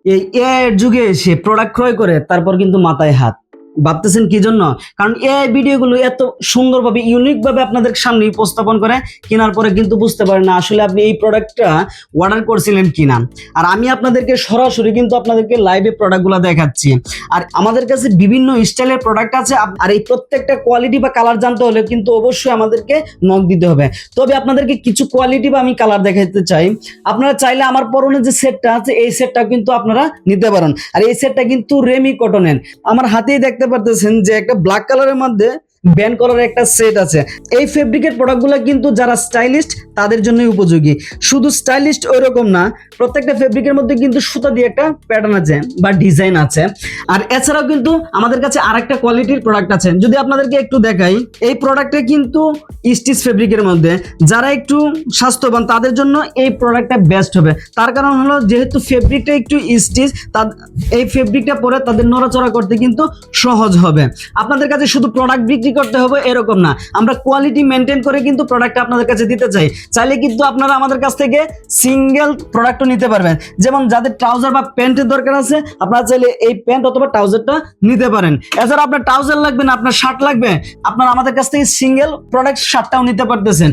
এই এআই এর যুগে এসে প্রোডাক্ট ক্রয় করে তারপর কিন্তু মাথায় হাত। ভাবতেছেন কি জন্য? কারণ এআই ভিডিওগুলো এত সুন্দরভাবে ইউনিক ভাবে আপনাদের সামনে উপস্থাপন করে, কেনার পরে কিন্তু বুঝতে পারেন না আসলে আপনি এই প্রোডাক্টটা অর্ডার করছিলেন কিনা। আর আমি আপনাদেরকে সরাসরি কিন্তু আপনাদেরকে লাইভে প্রোডাক্টগুলো দেখাচ্ছি। আর আমাদের কাছে বিভিন্ন স্টাইলের প্রোডাক্ট আছে। আর এই প্রত্যেকটা কোয়ালিটি বা কালার জানতে হলে কিন্তু অবশ্যই আমাদেরকে নক দিতে হবে। তবে আপনাদেরকে কিছু কোয়ালিটি বা আমি কালার দেখাতে চাই। আপনারা চাইলে আমার পরনে যে সেটটা আছে এই সেটটা কিন্তু আপনারা নিতে পারেন। আর এই সেটটা কিন্তু রেমি কটনের। আমার হাতেই দেখতে পারতেছেন যে একটা ব্ল্যাক কালারের মধ্যে ব্যান্ড করার একটা সেট আছে। এই ফেব্রিকের প্রোডাক্টগুলো কিন্তু যারা স্টাইলিস্ট তাদের জন্যই উপযোগী। শুধু স্টাইলিস্ট ওইরকম না, প্রত্যেকটা ফেব্রিকের মধ্যে কিন্তু সুতা দিয়ে একটা প্যাটার্ন আছে বা ডিজাইন আছে। আর এছাড়াও কিন্তু আমাদের কাছে আরেকটা কোয়ালিটির প্রোডাক্ট আছে, যদি আপনাদেরকে একটু দেখাই। এই প্রোডাক্টটা কিন্তু স্টিচ ফেব্রিকের মধ্যে। যারা একটু স্বাস্থ্যবান তাদের জন্য এই প্রোডাক্টটা বেস্ট হবে। তার কারণ হলো যেহেতু ফেব্রিকটা একটু স্টিচ, এই ফেব্রিকটা পরে তাদের নড়াচড়া করতে কিন্তু সহজ হবে। আপনাদের কাছে শুধু প্রোডাক্ট বিক্রি করতে হবে এরকম না, আমরা কোয়ালিটি মেনটেন করে কিন্তু প্রোডাক্টটা আপনাদের কাছে দিতে চাই। চাইলে কিন্তু আপনারা আমাদের কাছ থেকে সিঙ্গেল প্রোডাক্টও নিতে পারবেন। যেমন যাদের ট্রাউজার বা প্যান্টের দরকার আছে, আপনারা চাইলে এই প্যান্ট অথবা ট্রাউজারটা নিতে পারেন। এছাড়া আপনার ট্রাউজার লাগবে না, আপনার শার্ট লাগবে, আপনারা আমাদের কাছ থেকে সিঙ্গেল প্রোডাক্ট শার্টটাও নিতে পারতেছেন।